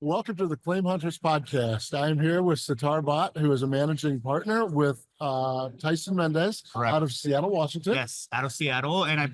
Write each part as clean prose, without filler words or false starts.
Welcome to the Claim Hunters podcast. I am here with Sitar Bhatt, who is a managing partner with Tyson Mendes Correct. out of Seattle, Washington. Yes, out of Seattle, and I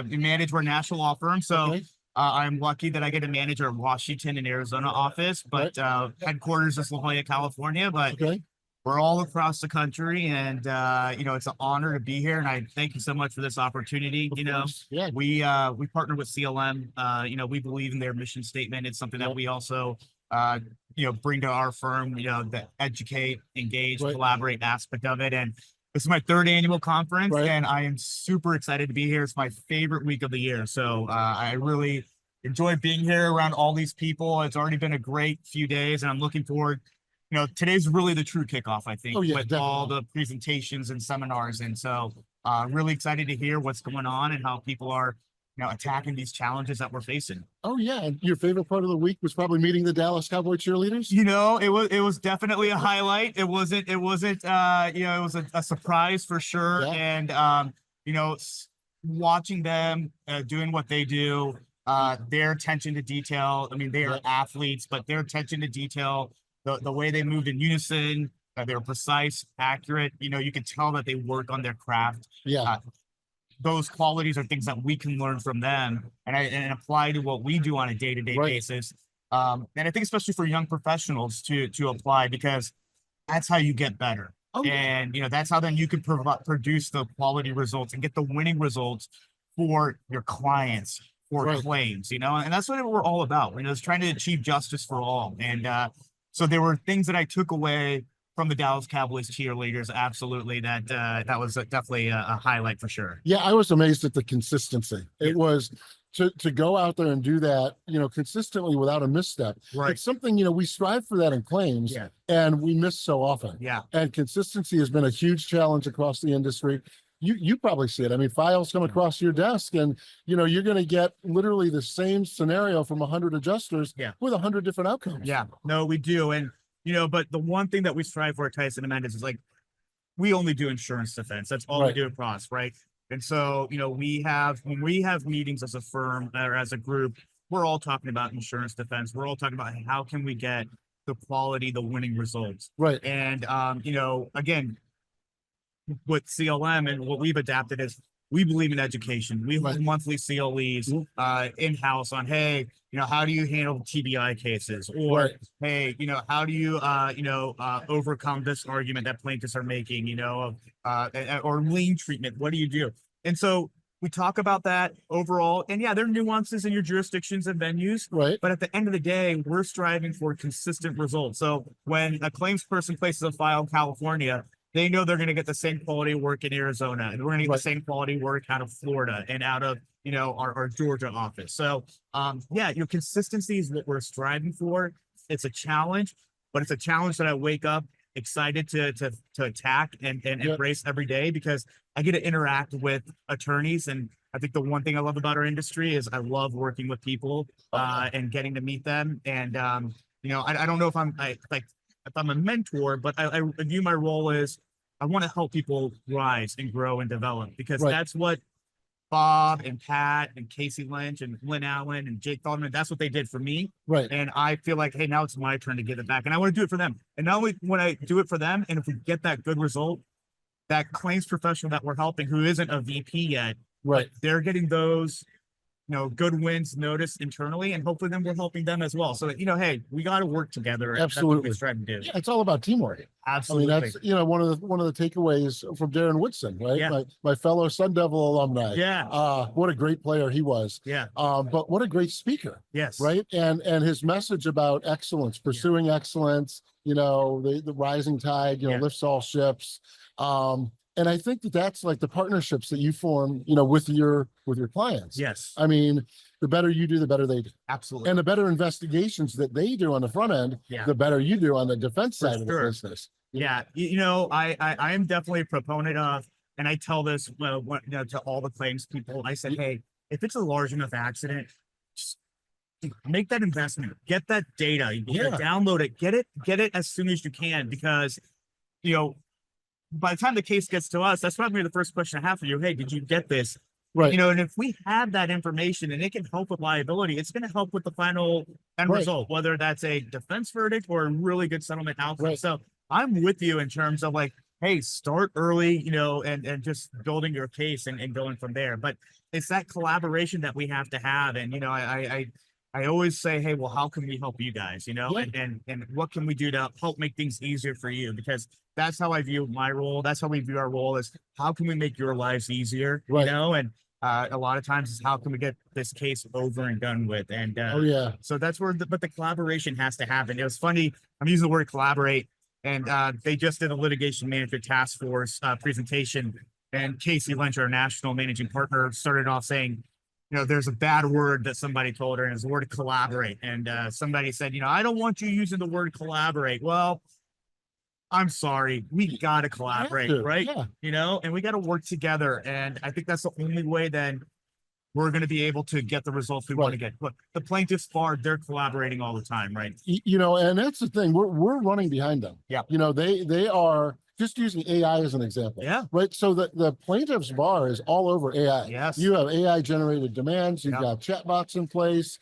manage, we're a national law firm, so Okay. I'm lucky that I get to manage our Washington and Arizona office, but headquarters is La Jolla, California, but Okay. we're all across the country, and it's an honor to be here, and I thank you so much for this opportunity. Yeah. We partner with CLM. We believe in their mission statement. It's something that we also bring to our firm, that educate, engage, collaborate aspect of it. And this is my third annual conference, and I am super excited to be here. It's my favorite week of the year. So I really enjoy being here around all these people. It's already been a great few days, and I'm looking forward. Today's really the true kickoff, I think, with definitely. all the presentations and seminars. And so really excited to hear what's going on and how people are attacking ththese challenges that we're facing. Oh yeah. And your favorite part of the week was probably meeting the Dallas Cowboy cheerleaders? It was definitely a highlight. It was a surprise for sure. Yeah. And watching them doing what they do, their attention to detail. I mean, they are athletes, but their attention to detail, the way they moved in unison, they're precise, accurate. You can tell that they work on their craft. Yeah. Those qualities are things that we can learn from them and apply to what we do on a day-to-day basis. And I think especially for young professionals to apply, because that's how you get better. And that's how then you can produce the quality results and get the winning results for your clients, for claims, and that's what we're all about. It's trying to achieve justice for all. And so there were things that I took away from the Dallas Cowboys cheerleaders. Absolutely. That was definitely a highlight for sure. Yeah. I was amazed at the consistency. It was to go out there and do that, consistently without a misstep. Right. It's something, we strive for that in claims and we miss so often. Yeah. And consistency has been a huge challenge across the industry. You probably see it. I mean, files come across your desk and, you're going to get literally the same scenario from 100 adjusters with 100 different outcomes. Yeah, no, we do. And, but the one thing that we strive for at Tyson Mendes is we only do insurance defense. That's all we do across. Right. And so, when we have meetings as a firm or as a group, we're all talking about insurance defense. We're all talking about how can we get the quality, the winning results. Right. And, again, with CLM and what we've adapted is we believe in education. We hold monthly CLEs in-house on, hey, how do you handle TBI cases? Or, hey, how do you, overcome this argument that plaintiffs are making, or lien treatment? What do you do? And so we talk about that overall. And there are nuances in your jurisdictions and venues. Right. But at the end of the day, we're striving for consistent results. So when a claims person places a file in California, they know they're going to get the same quality of work in Arizona, and we're going to get the same quality of work out of Florida and out of, our Georgia office. So, consistency is what we're striving for. It's a challenge, but it's a challenge that I wake up excited to attack and embrace every day, because I get to interact with attorneys. And I think the one thing I love about our industry is I love working with people and getting to meet them. And, I don't know if if I'm a mentor, but I view my role as I want to help people rise and grow and develop, because that's what Bob and Pat and Casey Lynch and Lynn Allen and Jake Thalman, that's what they did for me. Right. And I feel like, hey, now it's my turn to give it back. And I want to do it for them. And not only when I do it for them, and if we get that good result, that claims professional that we're helping, who isn't a VP yet, they're getting those good wins noticed internally, and hopefully then we're helping them as well. So that, hey, we got to work together. Absolutely. That's what we try to do. Yeah, it's all about teamwork. Absolutely. I mean, that's, one of the takeaways from Darren Woodson, right? Yeah. My fellow Sun Devil alumni. Yeah. What a great player he was. Yeah. But what a great speaker. Yes. Right. And his message about excellence, pursuing excellence, the rising tide, lifts all ships. And I think that's like the partnerships that you form, with your clients. Yes. I mean, the better you do, the better they do. Absolutely. And the better investigations that they do on the front end, the better you do on the defense side of the business. Yeah. I am definitely a proponent of, and I tell this to all the claims people, I said, hey, if it's a large enough accident, just make that investment, get that data, download it, get it as soon as you can, because, by the time the case gets to us, that's probably the first question I have for you. Hey, did you get this? Right. You know, and if we have that information and it can help with liability, it's going to help with the final end Right. result, whether that's a defense verdict or a really good settlement outcome. Right. So I'm with you in terms of like, hey, start early, you know, and just building your case and going from there. But it's that collaboration that we have to have. And, you know, I always say, hey, well, how can we help you guys, you know, Yeah. and what can we do to help make things easier for you? Because that's how I view my role. That's how we view our role is how can we make your lives easier, Right. you know, and a lot of times is how can we get this case over and done with? And Oh yeah. so that's where but the collaboration has to happen. It was funny. I'm using the word collaborate, and they just did a litigation management task force presentation, and Casey Lynch, our national managing partner, started off saying, you know, there's a bad word that somebody told her, and it's the word collaborate. And somebody said, you know, I don't want you using the word collaborate. Well, I'm sorry, we got to collaborate, right? Yeah. You know, and we got to work together. And I think that's the only way then we're going to be able to get the results we want to get. Look, the plaintiffs bar, they're collaborating all the time, right? You know, and that's the thing, we're running behind them. Yeah. You know, they are just using AI as an example. Yeah. Right. So the plaintiff's bar is all over AI. Yes. You have AI generated demands. You've got chatbots in place.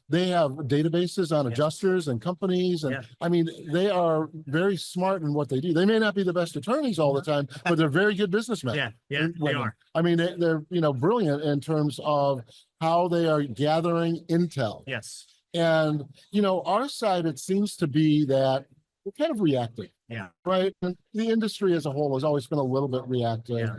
They have databases on adjusters and companies. And I mean, they are very smart in what they do. They may not be the best attorneys all the time, but they're very good businessmen. Yeah, they are. I mean, they're, you know, brilliant in terms of how they are gathering intel. Yes. And, you know, our side, it seems to be that we're kind of reacting. Yeah. Right. And the industry as a whole has always been a little bit reactive.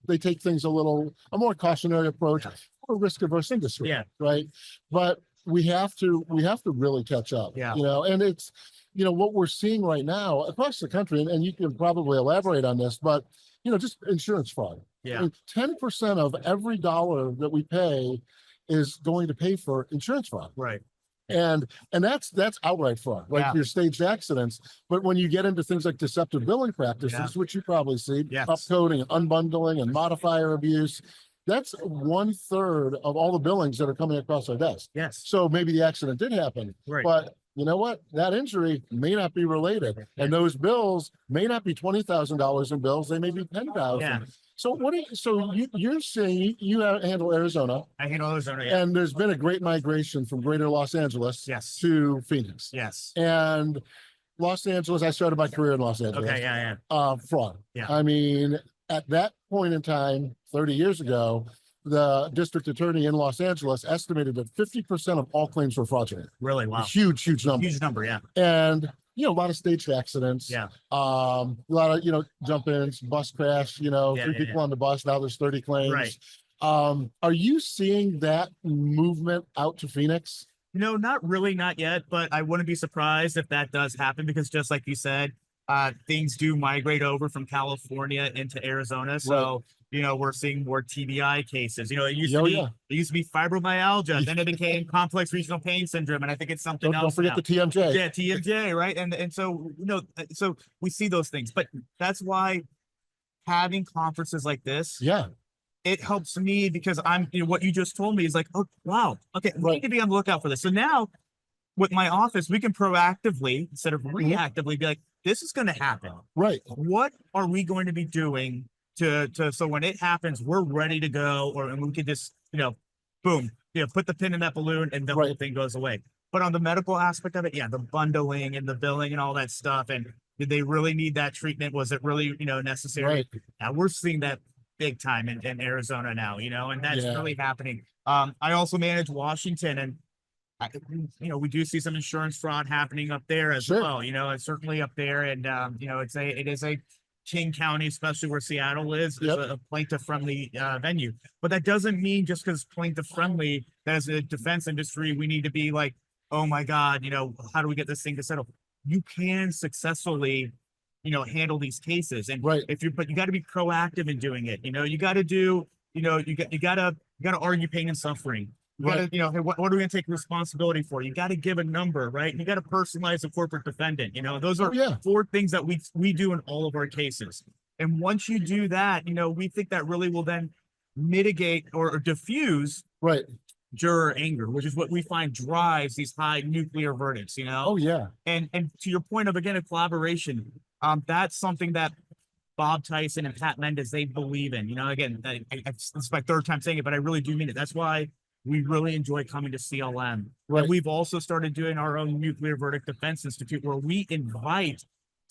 They take things a more cautionary approach, a risk averse industry. Yeah. Right. But we have to really catch up. Yeah. You know, and it's, you know, what we're seeing right now across the country, and you can probably elaborate on this, but, you know, just insurance fraud. Yeah. I mean, 10% of every dollar that we pay is going to pay for insurance fraud. Right. And that's outright fraud, like your staged accidents. But when you get into things like deceptive billing practices, which you probably see, upcoding and unbundling and modifier abuse, that's 1/3 of all the billings that are coming across our desk. Yes. So maybe the accident did happen, but you know what? That injury may not be related, and those bills may not be $20,000 in bills; they may be 10,000. Yeah. So you're saying you handle Arizona? I handle Arizona, and there's been a great migration from Greater Los Angeles, to Phoenix, and Los Angeles. I started my career in Los Angeles. Okay, fraud. Yeah. I mean, at that point in time, 30 years ago, the district attorney in Los Angeles estimated that 50% of all claims were fraudulent. Really? Wow. Huge number. Huge number, yeah. And you know, a lot of staged accidents. Yeah. A lot of, you know, jump-ins, bus crash, you know, 3 people on the bus. Now there's 30 claims. Right. Are you seeing that movement out to Phoenix? No, not really, not yet, but I wouldn't be surprised if that does happen because just like you said, things do migrate over from California into Arizona. So, you know, we're seeing more TBI cases. You know, it used to be fibromyalgia, then it became complex regional pain syndrome, and I think it's something else. Don't forget the TMJ. Yeah, TMJ, right? And so, you know, so we see those things, but that's why having conferences like this, it helps me because you know, what you just told me is like, oh, wow. Okay. We need to be on the lookout for this. So now with my office, we can proactively instead of reactively be like, this is going to happen. Right. What are we going to be doing so when it happens, we're ready to go, and we can just, you know, boom, you know, put the pin in that balloon and the whole thing goes away. But on the medical aspect of it, the bundling and the billing and all that stuff. And did they really need that treatment? Was it really, you know, necessary? Now we're seeing that big time in Arizona now, you know, and that's really happening. I also manage Washington, and you know, we do see some insurance fraud happening up there as well, you know, it's certainly up there. And, you know, it is a King County, especially where Seattle is a plaintiff friendly venue. But that doesn't mean just because plaintiff friendly, that as a defense industry, we need to be like, oh my God, you know, how do we get this thing to settle? You can successfully, you know, handle these cases. And but you got to be proactive in doing it. You know, you got to do, you know, you got to argue pain and suffering. You got to, you know, hey, what are we going to take responsibility for? You got to give a number, right? You got to personalize a corporate defendant. You know, those are 4 things that we do in all of our cases. And once you do that, you know, we think that really will then mitigate or diffuse juror anger, which is what we find drives these high nuclear verdicts, you know? Oh, yeah. And to your point of, again, a collaboration, that's something that Bob Tyson and Pat Mendes, they believe in. You know, again, it's my third time saying it, but I really do mean it. That's why we really enjoy coming to CLM. Right. And we've also started doing our own nuclear verdict defense institute where we invite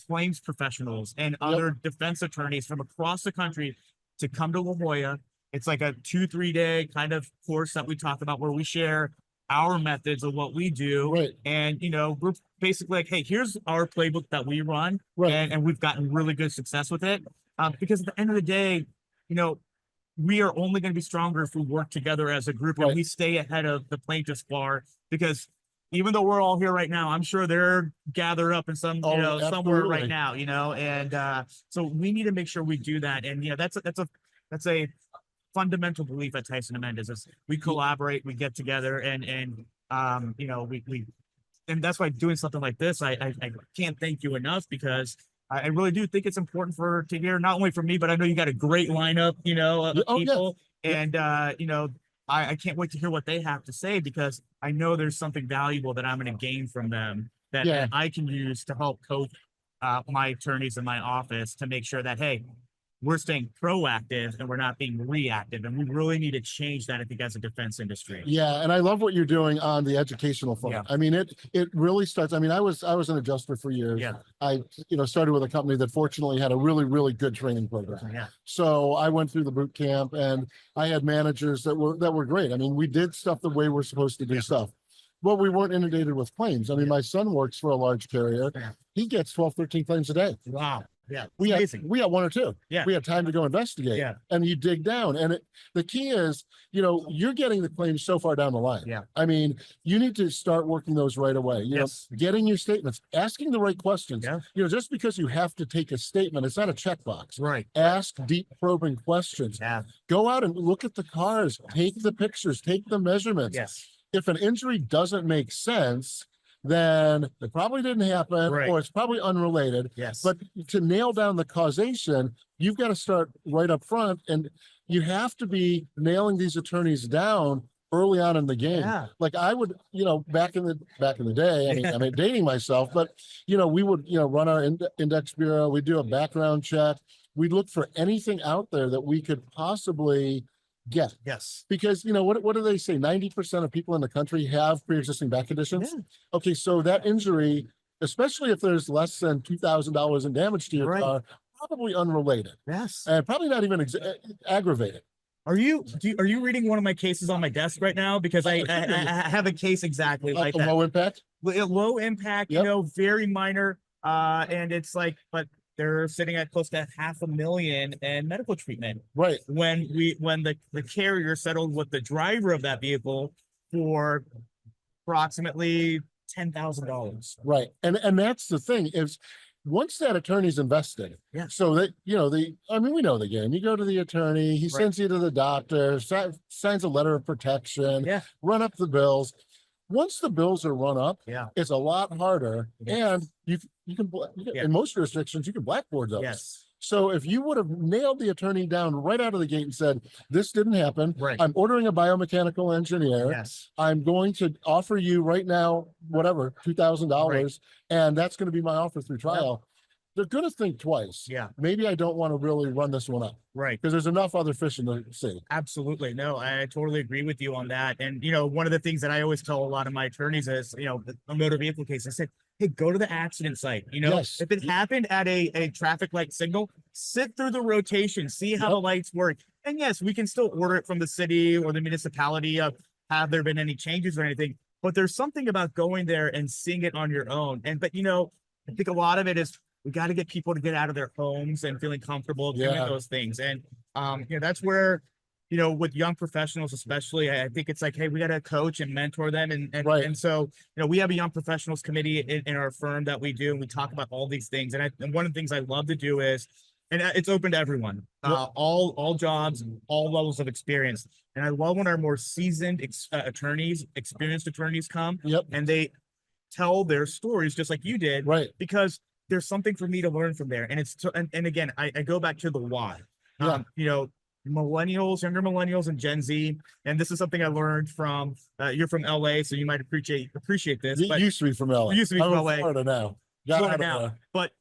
claims professionals and other defense attorneys from across the country to come to La Jolla. It's like a 2-3 day kind of course that we talk about where we share our methods of what we do. Right. And, you know, we're basically like, hey, here's our playbook that we run. Right. And we've gotten really good success with it. Because at the end of the day, you know, we are only going to be stronger if we work together as a group and we stay ahead of the plaintiffs bar, because even though we're all here right now, I'm sure they're gathered up in some, you know, somewhere right now, you know, and so we need to make sure we do that. And, you know, that's a fundamental belief at Tyson Mendes is we collaborate, we get together, and you know, and that's why doing something like this, I can't thank you enough, because I really do think it's important to hear, not only from me, but I know you got a great lineup, you know, of people. And, you know, I can't wait to hear what they have to say, because I know there's something valuable that I'm going to gain from them that I can use to help coach my attorneys in my office to make sure that, hey, we're staying proactive and we're not being reactive. And we really need to change that, I think, as a defense industry. Yeah. And I love what you're doing on the educational front. Yeah. I mean, it really starts. I mean, I was an adjuster for years. Yeah. I, you know, started with a company that fortunately had a really, really good training program. Yeah. So I went through the boot camp and I had managers that were great. I mean, we did stuff the way we're supposed to do stuff. Well, we weren't inundated with claims. I mean, my son works for a large carrier. He gets 12, 13 claims a day. Wow. Yeah. We had 1 or 2. Yeah. We had time to go investigate. Yeah. And you dig down. And the key is, you know, you're getting the claims so far down the line. Yeah. I mean, you need to start working those right away. You know, getting your statements, asking the right questions. Yeah. You know, just because you have to take a statement, it's not a checkbox. Right. Ask deep probing questions. Yeah. Go out and look at the cars, take the pictures, take the measurements. Yes. If an injury doesn't make sense, then it probably didn't happen, or it's probably unrelated. Yes. But to nail down the causation, you've got to start right up front, and you have to be nailing these attorneys down early on in the game. Yeah. Like I would, you know, back in the day, I mean, dating myself, but you know, we would, you know, run our index bureau, we'd do a background check, we'd look for anything out there that we could possibly get. Yes. Because, you know, what do they say? 90% of people in the country have pre-existing back conditions. Yeah. Okay, so that injury, especially if there's less than $2,000 in damage to your car, probably unrelated. Yes. And probably not even aggravated. Are you reading one of my cases on my desk right now? Because I have a case exactly like that. Low impact? Low impact, you know, very minor. And it's like, but they're sitting at close to $500,000 in medical treatment. Right. When the carrier settled with the driver of that vehicle for approximately $10,000. Right. And that's the thing is, once that attorney's invested, so that, you know, I mean, we know the game. You go to the attorney, he sends you to the doctor, signs a letter of protection, run up the bills. Once the bills are run up, it's a lot harder. And you can in most jurisdictions, you can blackboard those. Yes. So if you would have nailed the attorney down right out of the gate and said, this didn't happen, Right. I'm ordering a biomechanical engineer. Yes. I'm going to offer you right now, whatever, $2,000, and that's going to be my offer through trial. They're going to think twice. Yeah. Maybe I don't want to really run this one up. Right. Because there's enough other fish in the sea. Absolutely. No, I totally agree with you on that. And, you know, one of the things that I always tell a lot of my attorneys is, you know, a motor vehicle case, I said, hey, go to the accident site. You know, if it happened at a traffic light signal, sit through the rotation, see how the lights work. And yes, we can still order it from the city or the municipality of have there been any changes or anything, but there's something about going there and seeing it on your own. But, you know, I think a lot of it is we got to get people to get out of their homes and feeling comfortable doing those things. And, you know, that's where, you know, with young professionals, especially, I think it's like, hey, we got to coach and mentor them. And so, you know, we have a young professionals committee in our firm that we do, and we talk about all these things. And one of the things I love to do is, and it's open to everyone, all jobs, all levels of experience. And I love when our more seasoned experienced attorneys come and they tell their stories just like you did, because there's something for me to learn from there. And and again, I go back to the why. You know, millennials, younger millennials and Gen Z. And this is something I learned from, you're from LA, so you might appreciate this. You used to be from LA. You used to be from I'm LA. in Florida now. got flown out of out. there. But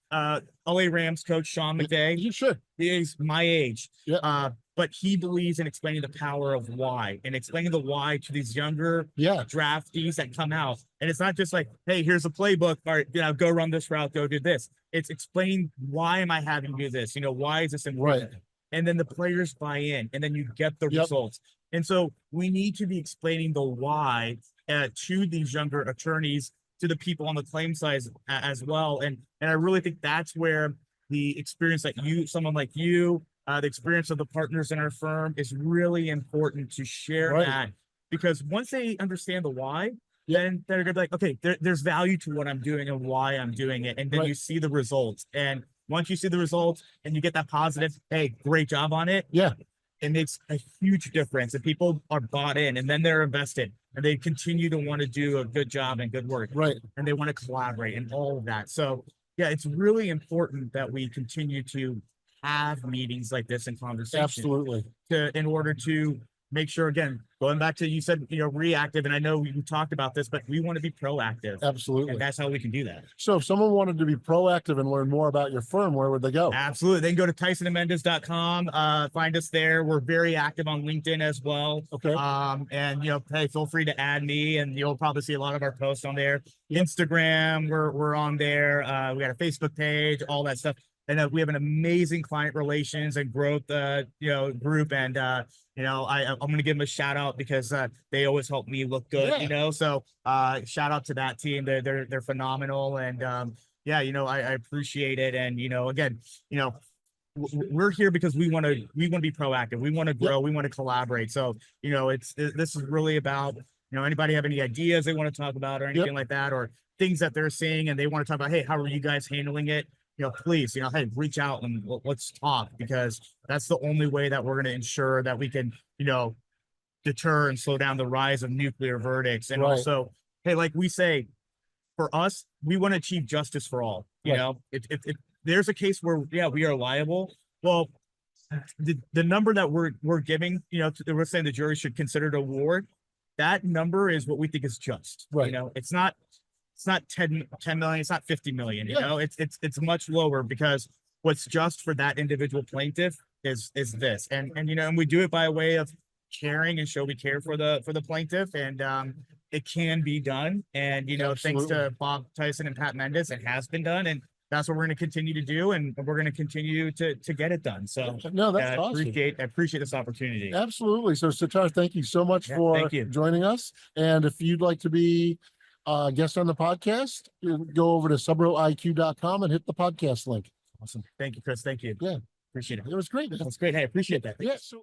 LA Rams coach Sean McVay, You should. he's my age. Yeah. But he believes in explaining the power of why and explaining the why to these younger Yeah. draftees that come out. And it's not just like, hey, here's a playbook, or go run this route, go do this. It's explaining, why am I having to do this? Why is this important? Right. And then the players buy in, and then you get the results. And so we need to be explaining the why to these younger attorneys, to the people on the claim side as well. And I really think that's where the experience that someone like you, the experience of the partners in our firm, is really important to share that, because once they understand the why, then they're gonna be like, okay, there's value to what I'm doing and why I'm doing it. And then you see the results. And once you see the results and you get that positive, hey, great job on it. Yeah. It makes a huge difference, and people are bought in, and then they're invested, and they continue to want to do a good job and good work. Right. And they want to collaborate and all of that. So yeah, it's really important that we continue to have meetings like this and conversations. Absolutely. In order to make sure, again, going back to, you said, reactive, and I know we talked about this, but we want to be proactive. Absolutely. And that's how we can do that. So if someone wanted to be proactive and learn more about your firm, where would they go? Absolutely. They can go to TysonandMendes.com, find us there. We're very active on LinkedIn as well. Okay. And hey, feel free to add me, and you'll probably see a lot of our posts on there. Instagram, we're on there. We got a Facebook page, all that stuff. And we have an amazing client relations and growth, group. And, I'm going to give them a shout out, because they always help me look good, so shout out to that team. They're phenomenal. And, I appreciate it. And, again, we're here because we want to be proactive. We want to grow. We want to collaborate. So, this is really about, anybody have any ideas they want to talk about or anything like that, or things that they're seeing and they want to talk about, hey, how are you guys handling it? Please, hey, reach out and let's talk, because that's the only way that we're going to ensure that we can, deter and slow down the rise of nuclear verdicts. And also, hey, like we say, for us, we want to achieve justice for all. If there's a case where, we are liable, well, the number that we're giving, we're saying the jury should consider to award, that number is what we think is just. It's not 10 million, it's not 50 million, it's much lower, because what's just for that individual plaintiff is this. And we do it by way of caring and show we care for the plaintiff. And it can be done. And thanks to Bob Tyson and Pat Mendes, it has been done. And that's what we're going to continue to do, and we're going to continue to get it done. So no, that's awesome. I appreciate this opportunity. Absolutely. So Sitar, thank you so much for joining us. And if you'd like to be guest on the podcast, go over to subroiq.com and hit the podcast link. Awesome. Thank you, Chris. Thank you. Yeah. Appreciate it. It was great. That's great. Hey, I appreciate that. Yeah. So